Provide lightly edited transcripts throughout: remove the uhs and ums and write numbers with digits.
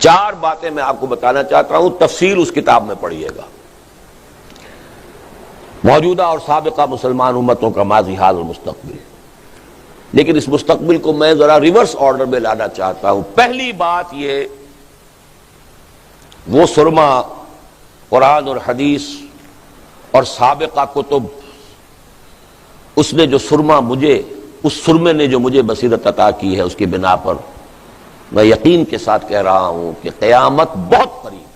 4 باتیں میں آپ کو بتانا چاہتا ہوں، تفصیل اس کتاب میں پڑھیے گا۔ موجودہ اور سابقہ مسلمان امتوں کا ماضی، حال اور مستقبل، لیکن اس مستقبل کو میں ذرا ریورس آرڈر میں لانا چاہتا ہوں۔ پہلی بات یہ، وہ سرما قرآن اور حدیث اور سابقہ کتب، اس نے جو سرما مجھے، اس سرمے نے جو مجھے بصیرت عطا کی ہے، اس کی بنا پر میں یقین کے ساتھ کہہ رہا ہوں کہ قیامت بہت قریب ہے۔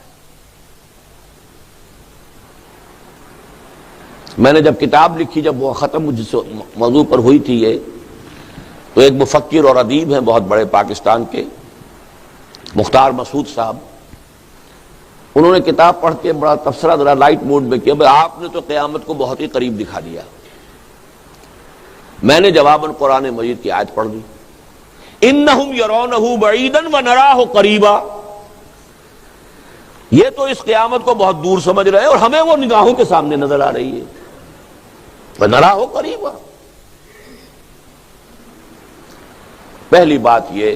میں نے جب کتاب لکھی، جب وہ ختم جس موضوع پر ہوئی تھی یہ، تو ایک مفکر اور ادیب ہیں بہت بڑے پاکستان کے، مختار مسعود صاحب، انہوں نے کتاب پڑھ کے بڑا تبصرہ ذرا لائٹ موڈ میں کیا، بھئی آپ نے تو قیامت کو بہت ہی قریب دکھا دیا۔ میں نے جواباً قرآن مجید کی آیت پڑھ دی، انہم یرونہ بعیدا ونراہ قریبا، یہ تو اس قیامت کو بہت دور سمجھ رہے ہیں اور ہمیں وہ نگاہوں کے سامنے نظر آ رہی ہے، ونراہ قریبا۔ پہلی بات یہ،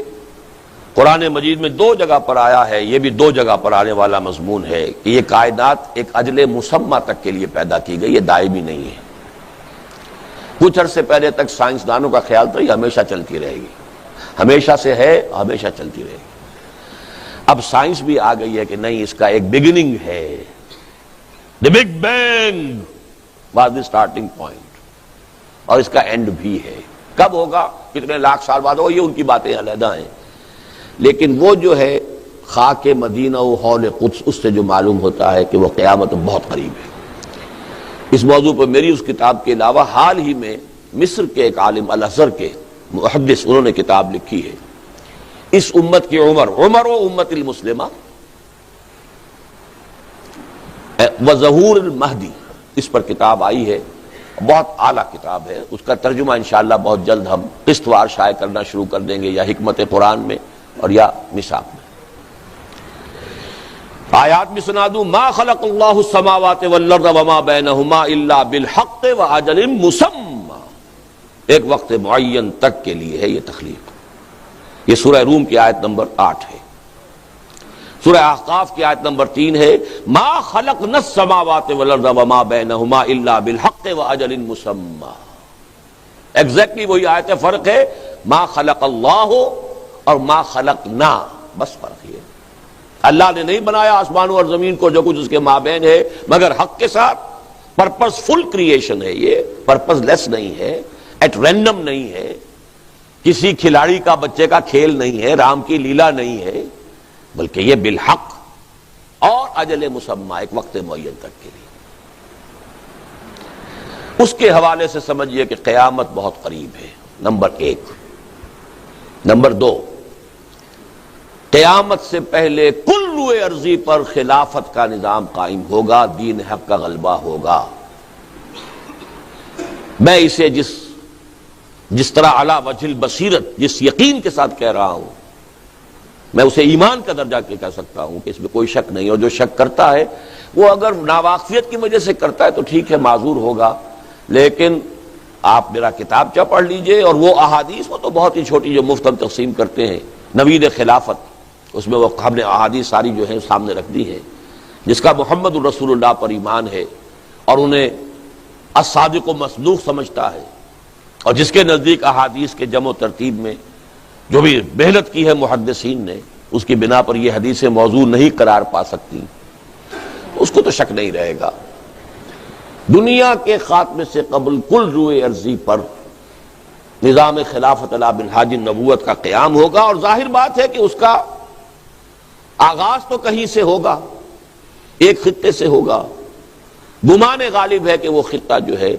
قرآن مجید میں 2 جگہ پر آیا ہے، یہ بھی 2 جگہ پر آنے والا مضمون ہے کہ یہ کائنات ایک اجل مسمى تک کے لیے پیدا کی گئی، یہ دائمی نہیں ہے۔ کچھ عرصے پہلے تک سائنسدانوں کا خیال تھا یہ ہمیشہ چلتی رہے گی، ہمیشہ سے ہے، ہمیشہ چلتی رہے گی۔ اب سائنس بھی آ گئی ہے کہ نہیں، اس کا ایک بگننگ ہے، the big bang was the starting point, اور اس کا اینڈ بھی ہے۔ کب ہوگا، کتنے لاکھ سال بعد ہوگا، یہ ان کی باتیں علیحدہ ہیں، لیکن وہ جو ہے خاک مدینہ و حول قدس، اس سے جو معلوم ہوتا ہے کہ وہ قیامت بہت قریب ہے۔ اس موضوع پر میری اس کتاب کے علاوہ حال ہی میں مصر کے ایک عالم، الازہر کے محدث، انہوں نے کتاب لکھی ہے، اس امت کی عمر و امت المسلمہ وظہور المہدی، اس پر کتاب آئی ہے، بہت اعلیٰ کتاب ہے۔ اس کا ترجمہ انشاءاللہ بہت جلد ہم قسط وار شائع کرنا شروع کر دیں گے، یا حکمت قرآن میں اور یا مصحف میں۔ آیات میں سنا دوں، ما خلق اللہ السماوات والارض وما بینہما الا بالحق واجل مسمى، ایک وقت معین تک کے لیے ہے یہ تخلیق۔ یہ سورہ روم کی آیت نمبر 8 ہے۔ سورہ احقاف کی آیت نمبر 3 ہے، ما خلقنا السماوات والارض وما بینہما الا بالحق واجل مسمى۔ ایگزیکٹلی وہی آیت ہے، فرق ہے ما خلق اللہ اور ما خلقنا، بس فرق یہ ہے۔ اللہ نے نہیں بنایا آسمانوں اور زمین کو، جو کچھ اس کے مابین ہے، مگر حق کے ساتھ۔ پرپز فل کریشن ہے یہ، پرپز لیس نہیں ہے، ایٹ رینڈم نہیں ہے، کسی کھلاڑی کا بچے کا کھیل نہیں ہے، رام کی لیلا نہیں ہے، بلکہ یہ بالحق اور اجل مسمى، ایک وقت معین تک کے لیے۔ اس کے حوالے سے سمجھیے کہ قیامت بہت قریب ہے، نمبر 1۔ نمبر 2، قیامت سے پہلے کل روئے ارضی پر خلافت کا نظام قائم ہوگا، دین حق کا غلبہ ہوگا۔ میں اسے جس طرح علی وجہ البصیرت، جس یقین کے ساتھ کہہ رہا ہوں، میں اسے ایمان کا درجہ کے کہہ سکتا ہوں کہ اس میں کوئی شک نہیں، اور جو شک کرتا ہے وہ اگر ناواقفیت کی وجہ سے کرتا ہے تو ٹھیک ہے، معذور ہوگا، لیکن آپ میرا کتابچہ پڑھ لیجئے، اور وہ احادیث، وہ تو بہت ہی چھوٹی جو مفت ہم تقسیم کرتے ہیں، نوید خلافت، اس میں وہ ہم نے احادیث ساری جو ہے سامنے رکھ دی ہے، جس کا محمد الرسول اللہ پر ایمان ہے اور انہیں الصادق و مصدوق سمجھتا ہے، اور جس کے نزدیک احادیث کے جمع و ترتیب میں جو بھی محنت کی ہے محدثین نے، اس کی بنا پر یہ حدیثیں موضوع نہیں قرار پا سکتی، اس کو تو شک نہیں رہے گا۔ دنیا کے خاتمے سے قبل کل روئے ارضی پر نظام خلافت علی منہاج النبوت کا قیام ہوگا، اور ظاہر بات ہے کہ اس کا آغاز تو کہیں سے ہوگا، ایک خطے سے ہوگا۔ گمان غالب ہے کہ وہ خطہ جو ہے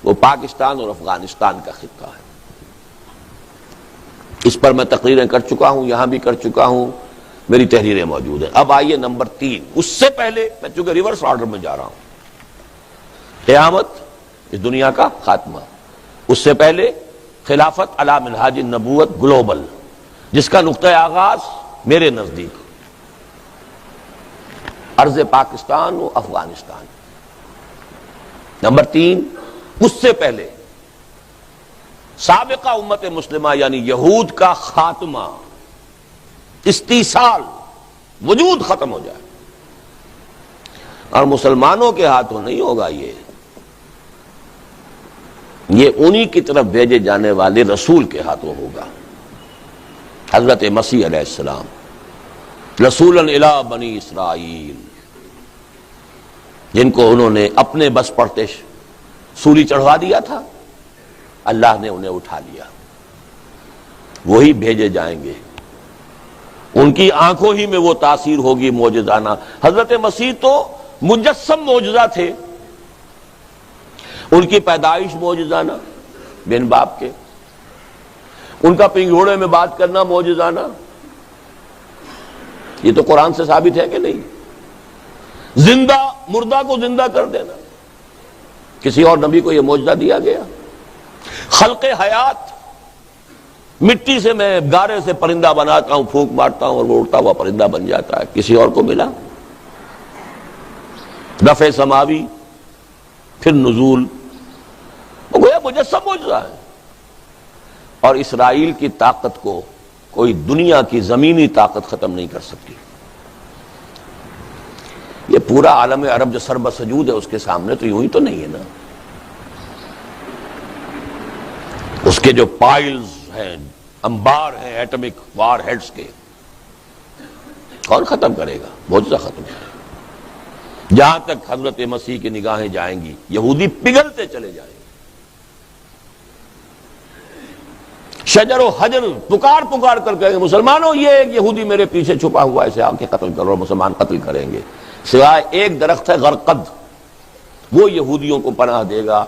وہ پاکستان اور افغانستان کا خطہ ہے۔ اس پر میں تقریریں کر چکا ہوں، یہاں بھی کر چکا ہوں، میری تحریریں موجود ہیں۔ اب آئیے نمبر 3، اس سے پہلے میں چونکہ ریورس آرڈر میں جا رہا ہوں، قیامت، اس دنیا کا خاتمہ، اس سے پہلے خلافت علی منہاج النبوت گلوبل، جس کا نقطۂ آغاز میرے نزدیک ارض پاکستان و افغانستان۔ نمبر 3، اس سے پہلے سابقہ امت مسلمہ یعنی یہود کا خاتمہ، استیصال، وجود ختم ہو جائے. اور مسلمانوں کے ہاتھوں نہیں ہوگا یہ انہی کی طرف بھیجے جانے والے رسول کے ہاتھوں ہوگا. حضرت مسیح علیہ السلام رسولا الی بنی اسرائیل، جن کو انہوں نے اپنے بس پڑتے سولی چڑھوا دیا تھا، اللہ نے انہیں اٹھا لیا. وہی بھیجے جائیں گے، ان کی آنکھوں ہی میں وہ تاثیر ہوگی معجزانہ. حضرت مسیح تو مجسم معجزہ تھے، ان کی پیدائش معجزانہ بن باپ کے، ان کا پنگھوڑے میں بات کرنا معجزانہ. یہ تو قرآن سے ثابت ہے کہ نہیں؟ زندہ مردہ کو زندہ کر دینا، کسی اور نبی کو یہ معجزہ دیا گیا؟ خلق حیات، مٹی سے میں گارے سے پرندہ بناتا ہوں، پھونک مارتا ہوں اور وہ اڑتا ہوا پرندہ بن جاتا ہے، کسی اور کو ملا؟ رفع سماوی، پھر نزول، وہ گویا مجسم معجزہ ہے. اور اسرائیل کی طاقت کو کوئی دنیا کی زمینی طاقت ختم نہیں کر سکتی. یہ پورا عالم عرب جو سر بسجود ہے اس کے سامنے تو یوں ہی تو نہیں ہے نا. اس کے جو پائلز ہیں، انبار ہیں ایٹمک وار ہیڈز کے، کون ختم کرے گا؟ معجزہ ختم کرے گا. جہاں تک حضرت مسیح کی نگاہیں جائیں گی یہودی پگھلتے چلے جائیں گے. شجر و حجر پکار کر کہیں گے مسلمانوں یہ ایک یہودی میرے پیچھے چھپا ہوا ہے، اسے آ کے قتل کرو. مسلمان قتل کریں گے، سوائے ایک درخت ہے غرقد، وہ یہودیوں کو پناہ دے گا.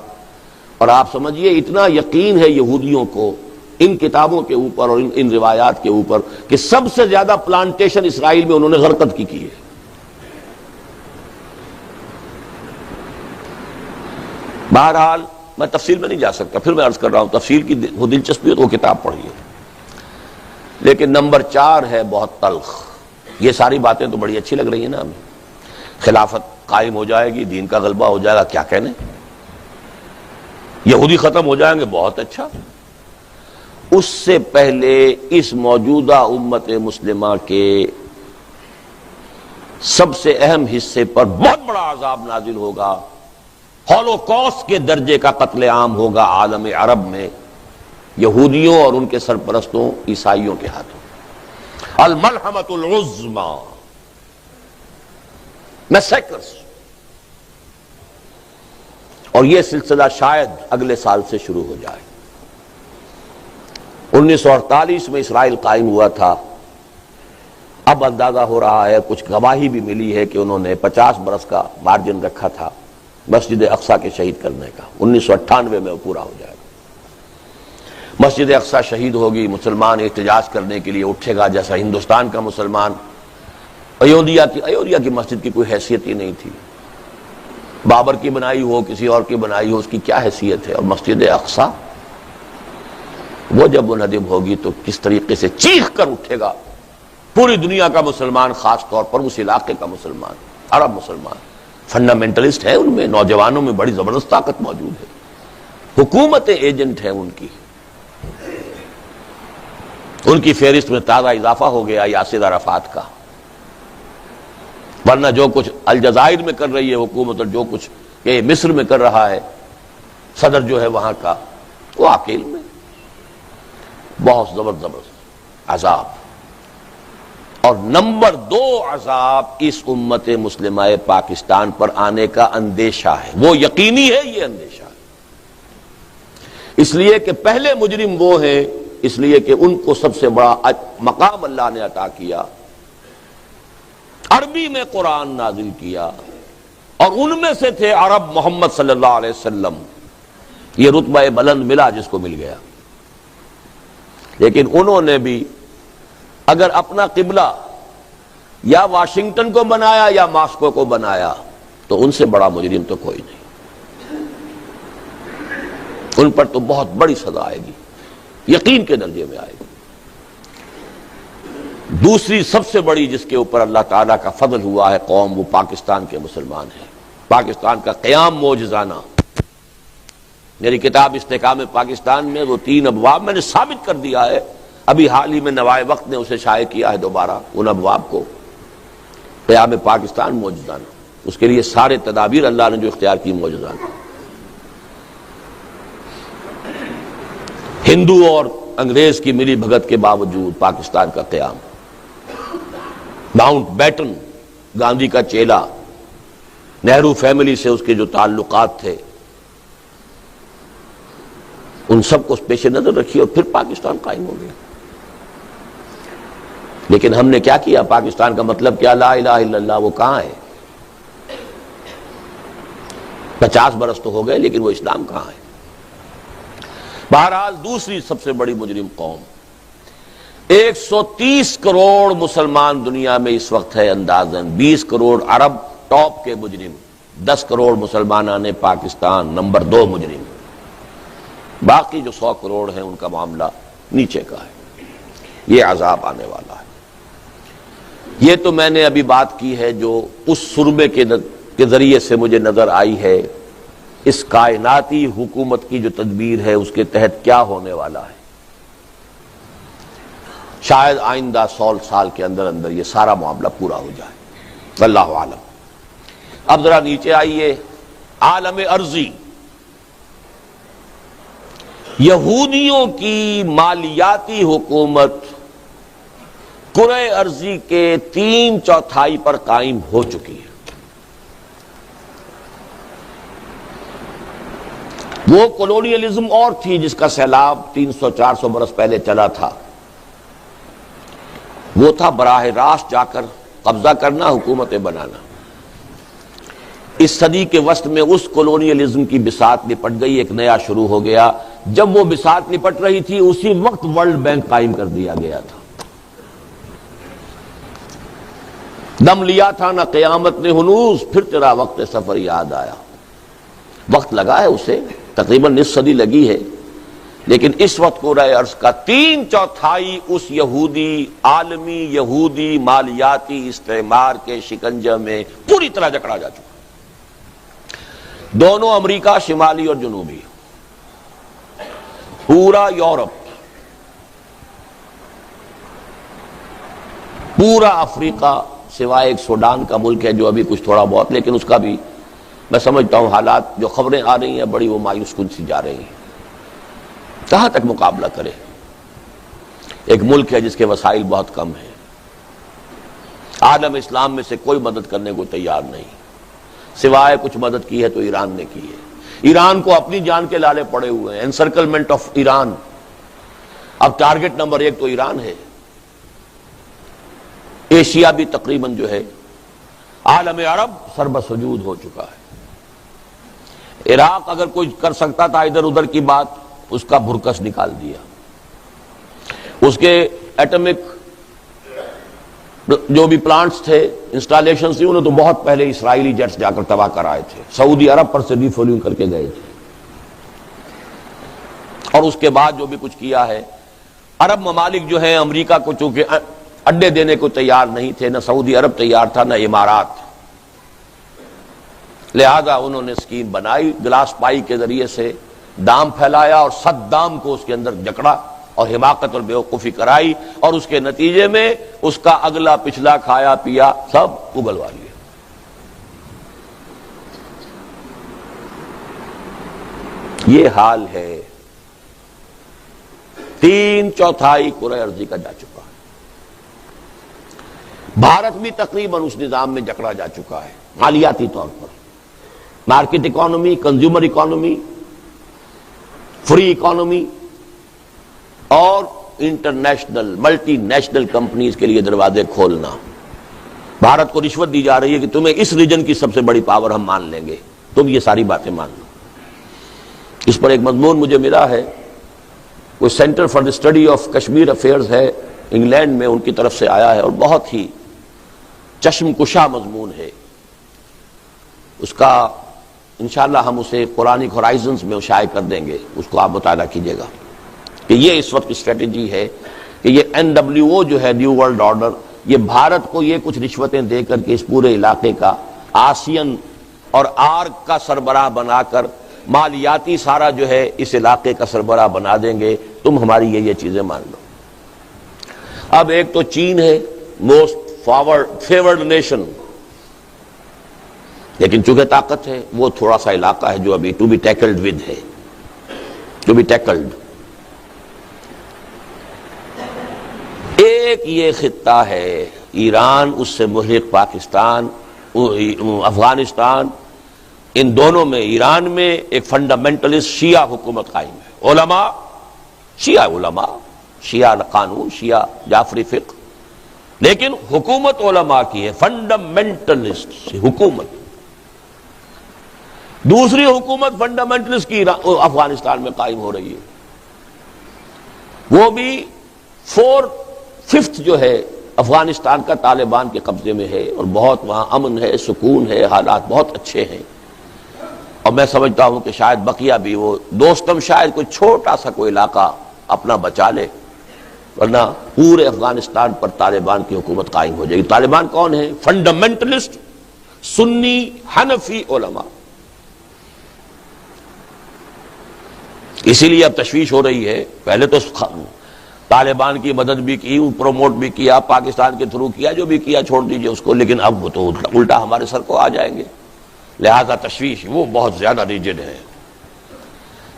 اور آپ سمجھیے اتنا یقین ہے یہودیوں کو ان کتابوں کے اوپر اور ان روایات کے اوپر کہ سب سے زیادہ پلانٹیشن اسرائیل میں انہوں نے غرقد کی ہے. بہرحال میں تفصیل میں نہیں جا سکتا، پھر میں عرض کر رہا ہوں تفصیل کی وہ دلچسپی ہو تو وہ کتاب پڑھیے. لیکن نمبر 4 ہے بہت تلخ. یہ ساری باتیں تو بڑی اچھی لگ رہی ہیں نا ہمیں، خلافت قائم ہو جائے گی، دین کا غلبہ ہو جائے گا، کیا کہنے، یہودی ختم ہو جائیں گے، بہت اچھا. اس سے پہلے اس موجودہ امت مسلمہ کے سب سے اہم حصے پر بہت بڑا عذاب نازل ہوگا. ہولوکاسٹ کے درجے کا قتل عام ہوگا عالم عرب میں یہودیوں اور ان کے سرپرستوں عیسائیوں کے ہاتھوں. الملحمۃ العظمی، میسیکرز. اور یہ سلسلہ شاید اگلے سال سے شروع ہو جائے. 1948 میں اسرائیل قائم ہوا تھا. اب اندازہ ہو رہا ہے، کچھ گواہی بھی ملی ہے کہ انہوں نے 50 برس کا مارجن رکھا تھا مسجد اقصیٰ کے شہید کرنے کا. 1998 میں وہ پورا ہو جائے گا. مسجد اقصیٰ شہید ہوگی، مسلمان احتجاج کرنے کے لیے اٹھے گا جیسا ہندوستان کا مسلمان. ایودھیا کی مسجد کی کوئی حیثیت ہی نہیں تھی. بابر کی بنائی ہو، کسی اور کی بنائی ہو، اس کی کیا حیثیت ہے؟ اور مسجد اقصیٰ وہ جب منہدم ہوگی تو کس طریقے سے چیخ کر اٹھے گا پوری دنیا کا مسلمان، خاص طور پر اس علاقے کا مسلمان، عرب مسلمان. فنڈامنٹلسٹ ہے ان میں، نوجوانوں میں بڑی زبردست طاقت موجود ہے. حکومت ایجنٹ ہے ان کی فہرست میں تازہ اضافہ ہو گیا یاسر عرفات کا. ورنہ جو کچھ الجزائر میں کر رہی ہے حکومت اور جو کچھ یہ مصر میں کر رہا ہے صدر جو ہے وہاں کا، وہ عقیل میں بہت زبردست عذاب. اور نمبر 2 عذاب اس امت مسلمہ پاکستان پر آنے کا اندیشہ ہے. وہ یقینی ہے، یہ اندیشہ ہے. اس لیے کہ پہلے مجرم وہ ہیں، اس لیے کہ ان کو سب سے بڑا مقام اللہ نے عطا کیا، عربی میں قرآن نازل کیا، اور ان میں سے تھے عرب محمد صلی اللہ علیہ وسلم. یہ رتبہ بلند ملا جس کو مل گیا. لیکن انہوں نے بھی اگر اپنا قبلہ یا واشنگٹن کو بنایا یا ماسکو کو بنایا تو ان سے بڑا مجرم تو کوئی نہیں. ان پر تو بہت بڑی سزا آئے گی، یقین کے درجے میں آئے گی. دوسری سب سے بڑی جس کے اوپر اللہ تعالیٰ کا فضل ہوا ہے قوم، وہ پاکستان کے مسلمان ہیں. پاکستان کا قیام معجزانہ. میری کتاب استحکام پاکستان میں وہ 3 ابواب میں نے ثابت کر دیا ہے. ابھی حال ہی میں نوائے وقت نے اسے شائع کیا ہے دوبارہ ان ابواب کو. قیام پاکستان معجزانہ، اس کے لیے سارے تدابیر اللہ نے جو اختیار کی معجزانہ۔ ہندو اور انگریز کی ملی بھگت کے باوجود پاکستان کا قیام، ماؤنٹ بیٹن گاندھی کا چیلا، نہرو فیملی سے اس کے جو تعلقات تھے، ان سب کو پیش نظر رکھی اور پھر پاکستان قائم ہو گیا۔ لیکن ہم نے کیا کیا؟ پاکستان کا مطلب کیا؟ لا الہ الا اللہ، وہ کہاں ہے؟ 50 برس تو ہو گئے لیکن وہ اسلام کہاں ہے؟ بہرحال دوسری سب سے بڑی مجرم قوم، 130 کروڑ مسلمان دنیا میں اس وقت ہے اندازاً، 20 کروڑ عرب ٹاپ کے مجرم، 10 کروڑ مسلمانان پاکستان نمبر 2 مجرم، باقی جو 100 کروڑ ہیں ان کا معاملہ نیچے کا ہے۔ یہ عذاب آنے والا ہے۔ یہ تو میں نے ابھی بات کی ہے جو اس سربے کے ذریعے سے مجھے نظر آئی ہے، اس کائناتی حکومت کی جو تدبیر ہے اس کے تحت کیا ہونے والا ہے۔ شاید آئندہ 100 سال کے اندر اندر یہ سارا معاملہ پورا ہو جائے، واللہ عالم۔ اب ذرا نیچے آئیے، عالم ارضی، یہودیوں کی مالیاتی حکومت کرۂ ارضی کے 3/4 پر قائم ہو چکی ہے۔ وہ کولونیلزم اور تھی جس کا سیلاب 300-400 برس پہلے چلا تھا، وہ تھا براہ راست جا کر قبضہ کرنا، حکومتیں بنانا۔ اس صدی کے وسط میں اس کولونیلزم کی بساط لپٹ گئی، ایک نیا شروع ہو گیا۔ جب وہ بساط لپٹ رہی تھی اسی وقت ورلڈ بینک قائم کر دیا گیا تھا۔ دم لیا تھا نہ قیامت نے ہنوز، پھر تیرا وقت سفر یاد آیا۔ وقت لگا ہے اسے، تقریباً نصف صدی لگی ہے، لیکن اس وقت کرۂ ارض کا 3/4 اس یہودی، عالمی یہودی مالیاتی استعمار کے شکنجے میں پوری طرح جکڑا جا چکا۔ دونوں امریکہ شمالی اور جنوبی، پورا یورپ، پورا افریقہ، سوائے ایک سوڈان کا ملک ہے جو ابھی کچھ تھوڑا بہت، لیکن اس کا بھی میں سمجھتا ہوں حالات جو خبریں آ رہی ہیں بڑی وہ مایوس کن سی جا رہی ہیں۔ کہاں تک مقابلہ کرے؟ ایک ملک ہے جس کے وسائل بہت کم ہیں، عالم اسلام میں سے کوئی مدد کرنے کو تیار نہیں، سوائے کچھ مدد کی ہے تو ایران نے کی ہے۔ ایران کو اپنی جان کے لالے پڑے ہوئے ہیں، انسرکلمنٹ آف ایران۔ اب ٹارگٹ نمبر 1 تو ایران ہے۔ ایشیا بھی تقریباً جو ہے، عالم عرب سربسجود ہو چکا ہے۔ عراق اگر کوئی کر سکتا تھا ادھر ادھر کی بات، اس کا بھرکس نکال دیا۔ اس کے ایٹمک جو بھی پلانٹس تھے، انسٹالیشنز تھی، انہیں تو بہت پہلے اسرائیلی جیٹس جا کر تباہ کر آئے تھے، سعودی عرب پر سے ریفولنگ کر کے گئے تھے۔ اور اس کے بعد جو بھی کچھ کیا ہے، عرب ممالک جو ہیں امریکہ کو چونکہ اڈے دینے کو تیار نہیں تھے، نہ سعودی عرب تیار تھا نہ امارات، لہذا انہوں نے اسکیم بنائی، گلاس پائی کے ذریعے سے دام پھیلایا اور صدام کو اس کے اندر جکڑا اور حماقت اور بیوقوفی کرائی، اور اس کے نتیجے میں اس کا اگلا پچھلا کھایا پیا سب اگلوا لیا۔ یہ حال ہے، 3/4 کرۂ ارضی کا جا چکا ہے۔ بھارت بھی تقریباً اس نظام میں جکڑا جا چکا ہے، مالیاتی طور پر، market economy, consumer economy, free economy, اور انٹرنیشنل ملٹی نیشنل کمپنیز کے لیے دروازے کھولنا۔ بھارت کو رشوت دی جا رہی ہے کہ تمہیں اس ریجن کی سب سے بڑی پاور ہم مان لیں گے، تم یہ ساری باتیں مان لو۔ اس پر ایک مضمون مجھے ملا ہے، وہ centre for the study of Kashmir affairs ہے انگلینڈ میں، ان کی طرف سے آیا ہے اور بہت ہی چشم کشا مضمون ہے۔ اس کا انشاءاللہ ہم اسے قرآنک ہورائزنز میں شائع کر دیں گے، اس کو آپ مطالعہ کیجئے گا کہ یہ اس وقت کی اسٹریٹجی ہے کہ یہ NWO جو ہے، نیو ورلڈ آرڈر، یہ بھارت کو یہ کچھ رشوتیں دے کر کے اس پورے علاقے کا آسین اور آرک کا سربراہ بنا کر مالیاتی سارا جو ہے اس علاقے کا سربراہ بنا دیں گے، تم ہماری یہ چیزیں مان لو۔ اب ایک تو چین ہے، موسٹ فیورڈ نیشن، لیکن چونکہ طاقت ہے وہ تھوڑا سا علاقہ ہے جو ابھی ٹو بی ٹیکلڈ ود ہے، ٹو بی ٹیکلڈ۔ ایک یہ خطہ ہے ایران، اس سے ملحق پاکستان، افغانستان، ان دونوں میں ایران میں ایک فنڈامنٹلسٹ شیعہ حکومت قائم ہے، علماء شیعہ قانون، شیعہ جعفری فقہ، لیکن حکومت علماء کی ہے، فنڈامنٹلسٹ حکومت۔ دوسری حکومت فنڈامنٹلسٹ کی افغانستان میں قائم ہو رہی ہے، وہ بھی 4/5 جو ہے افغانستان کا طالبان کے قبضے میں ہے، اور بہت وہاں امن ہے، سکون ہے، حالات بہت اچھے ہیں، اور میں سمجھتا ہوں کہ شاید بقیہ بھی وہ دوستم شاید کوئی چھوٹا سا کوئی علاقہ اپنا بچا لے، ورنہ پورے افغانستان پر طالبان کی حکومت قائم ہو جائے گی۔ طالبان کون ہیں؟ فنڈامنٹلسٹ سنی حنفی علماء۔ اسی لیے اب تشویش ہو رہی ہے، پہلے تو طالبان کی مدد بھی کی، پروموٹ بھی کیا، پاکستان کے تھرو کیا، جو بھی کیا چھوڑ دیجئے اس کو، لیکن اب وہ تو الٹا ہمارے سر کو آ جائیں گے، لہذا تشویش وہ بہت زیادہ ریجڈ ہے۔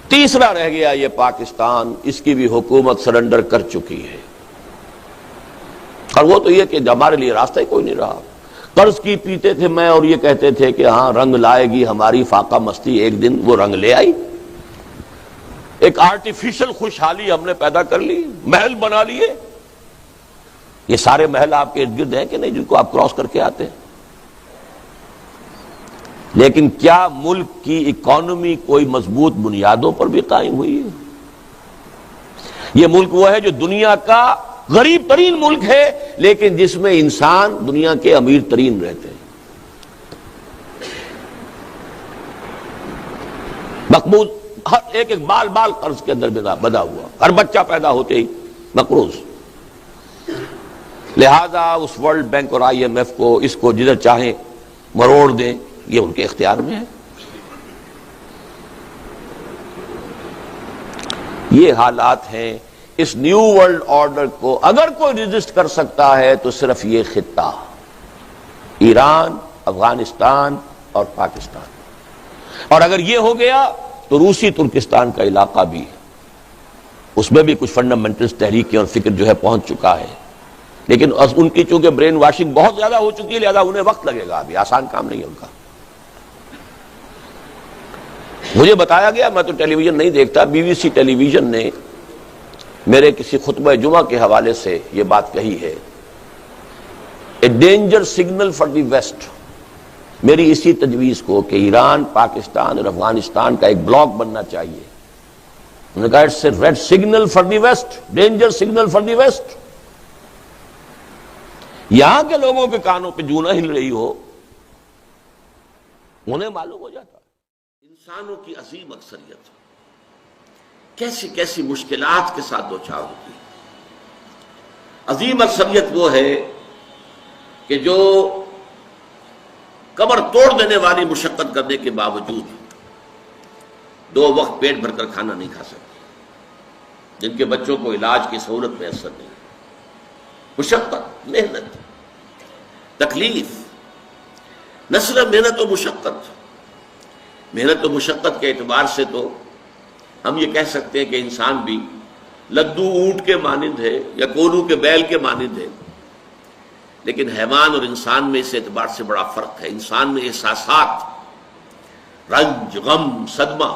تیسرا رہ گیا یہ پاکستان، اس کی بھی حکومت سرنڈر کر چکی ہے، اور وہ تو یہ کہ ہمارے لیے راستہ ہی کوئی نہیں رہا۔ قرض کی پیتے تھے میں، اور یہ کہتے تھے کہ ہاں رنگ لائے گی ہماری فاقہ مستی، ایک دن وہ رنگ لے آئی، ایک آرٹیفیشل خوشحالی ہم نے پیدا کر لی، محل بنا لیے۔ یہ سارے محل آپ کے ارد گرد ہیں کہ نہیں جن کو آپ کراس کر کے آتے ہیں؟ لیکن کیا ملک کی اکانومی کوئی مضبوط بنیادوں پر بھی قائم ہوئی ہے؟ یہ ملک وہ ہے جو دنیا کا غریب ترین ملک ہے، لیکن جس میں انسان دنیا کے امیر ترین رہتے ہیں، مقبوض، ہر ایک بال بال قرض کے اندر بدا ہوا، ہر بچہ پیدا ہوتے ہی مقروض۔ لہذا اس ورلڈ بینک اور IMF کو اس کو جدھر چاہیں مروڑ دیں، یہ ان کے اختیار میں ہے۔ یہ حالات ہیں۔ اس نیو ورلڈ آرڈر کو اگر کوئی ریزسٹ کر سکتا ہے تو صرف یہ خطہ، ایران، افغانستان اور پاکستان، اور اگر یہ ہو گیا تو روسی ترکستان کا علاقہ بھی، اس میں بھی کچھ فنڈامنٹلز تحریکیں اور فکر جو ہے پہنچ چکا ہے، لیکن ان کی چونکہ برین واشنگ بہت زیادہ ہو چکی ہے، لہذا انہیں وقت لگے گا، ابھی آسان کام نہیں ہے ان کا۔ مجھے بتایا گیا، میں تو ٹیلی ویژن نہیں دیکھتا، BBC ٹیلی ویژن نے میرے کسی خطبہ جمعہ کے حوالے سے یہ بات کہی ہے، a danger signal for the West, میری اسی تجویز کو کہ ایران، پاکستان اور افغانستان کا ایک بلاک بننا چاہیے، انہوں نے کہا it's a red signal for the West, danger signal for the West. یہاں کے لوگوں کے کانوں پہ جو نہ ہل رہی ہو، انہیں معلوم ہو جاتا ہے۔ انسانوں کی عظیم اکثریت کیسی کیسی مشکلات کے ساتھ دوچار ہوتی ہے۔ عظیم اکثریت وہ ہے کہ جو کمر توڑ دینے والی مشقت کرنے کے باوجود 2 وقت پیٹ بھر کر کھانا نہیں کھا سکتی، جن کے بچوں کو علاج کی سہولت میسر نہیں، مشقت، محنت، تکلیف، نہ صرف محنت و مشقت، محنت و مشقت کے اعتبار سے تو ہم یہ کہہ سکتے ہیں کہ انسان بھی لدو اونٹ کے مانند ہے یا کولو کے بیل کے مانند ہے، لیکن حیوان اور انسان میں اس اعتبار سے بڑا فرق ہے۔ انسان میں احساسات، رنج، غم، صدمہ،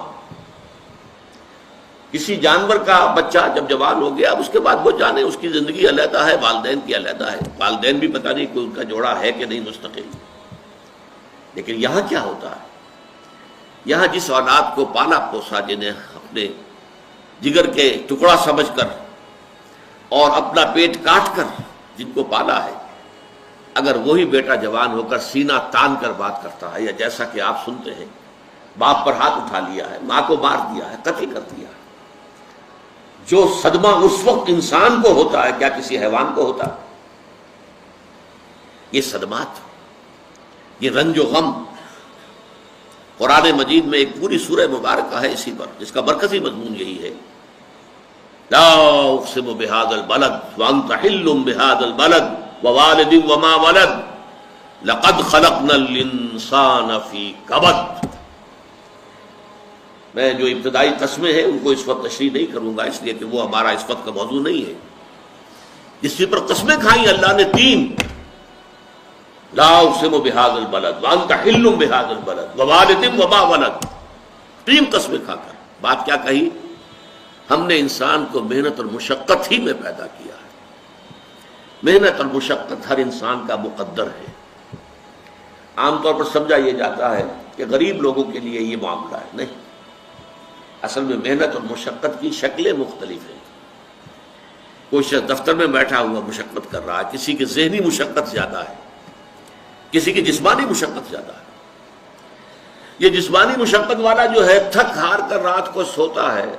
کسی جانور کا بچہ جب جوان ہو گیا، اب اس کے بعد وہ جانے اس کی زندگی علیحدہ ہے، والدین کی علیحدہ ہے، والدین بھی پتہ نہیں کہ ان کا جوڑا ہے کہ نہیں مستقل۔ لیکن یہاں کیا ہوتا ہے؟ یہاں جس اولاد کو پالا پوسا، جنہیں اپنے جگر کے ٹکڑا سمجھ کر اور اپنا پیٹ کاٹ کر جن کو پالا ہے، اگر وہی بیٹا جوان ہو کر سینہ تان کر بات کرتا ہے، یا جیسا کہ آپ سنتے ہیں باپ پر ہاتھ اٹھا لیا ہے، ماں کو مار دیا ہے، قتل کر دیا ہے، جو صدمہ اس وقت انسان کو ہوتا ہے کیا کسی حیوان کو ہوتا ہے؟ یہ صدمات، یہ رنج و غم، قرآن مجید میں ایک پوری سورہ مبارکہ ہے اسی پر، جس کا مرکزی مضمون یہی ہے، لا اقسم بہذا البلد وانت حل بہذا البلد ووالد وما ولد لقد خلقنا الانسان فی کبد. میں جو ابتدائی قسمیں ہیں ان کو اس وقت تشریح نہیں کروں گا، اس لیے کہ وہ ہمارا اس وقت کا موضوع نہیں ہے. جس پر قسمیں کھائیں اللہ نے تین، لا اقسم بہذا البلد وانت حل بہذا البلد ووالد وما ولد، تین قسمیں کھا کر بات کیا کہی؟ ہم نے انسان کو محنت اور مشقت ہی میں پیدا کیا ہے. محنت اور مشقت ہر انسان کا مقدر ہے. عام طور پر سمجھا یہ جاتا ہے کہ غریب لوگوں کے لیے یہ معاملہ ہے، نہیں. اصل میں محنت اور مشقت کی شکلیں مختلف ہیں. کوئی شخص دفتر میں بیٹھا ہوا مشقت کر رہا ہے، کسی کی ذہنی مشقت زیادہ ہے، کسی کی جسمانی مشقت زیادہ ہے. یہ جسمانی مشقت والا جو ہے تھک ہار کر رات کو سوتا ہے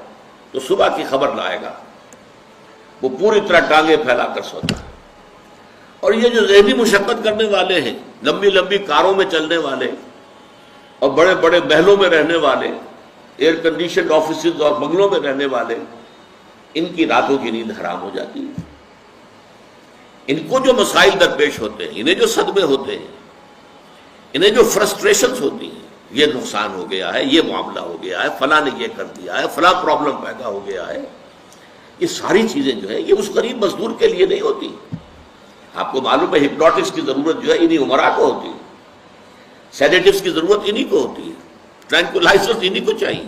تو صبح کی خبر لائے گا، وہ پوری طرح ٹانگیں پھیلا کر سوتا ہے. اور یہ جو ذہنی مشقت کرنے والے ہیں، لمبی لمبی کاروں میں چلنے والے اور بڑے بڑے محلوں میں رہنے والے، ایئر کنڈیشنڈ آفیسز اور بنگلوں میں رہنے والے، ان کی راتوں کی نیند حرام ہو جاتی ہے. ان کو جو مسائل درپیش ہوتے ہیں، انہیں جو صدمے ہوتے ہیں، انہیں جو فرسٹریشنز ہوتی ہیں، یہ نقصان ہو گیا ہے، یہ معاملہ ہو گیا ہے، فلاں نے یہ کر دیا ہے، فلاں پرابلم پیدا ہو گیا ہے، یہ ساری چیزیں جو ہے یہ اس غریب مزدور کے لیے نہیں ہوتی. آپ کو معلوم ہے ہپنوٹکس کی ضرورت جو ہے انہی عمرا کو ہوتی ہے، سیڈیٹیوز کی ضرورت انہی کو ہوتی ہے، ٹرینکولائزرز انہی کو چاہیے.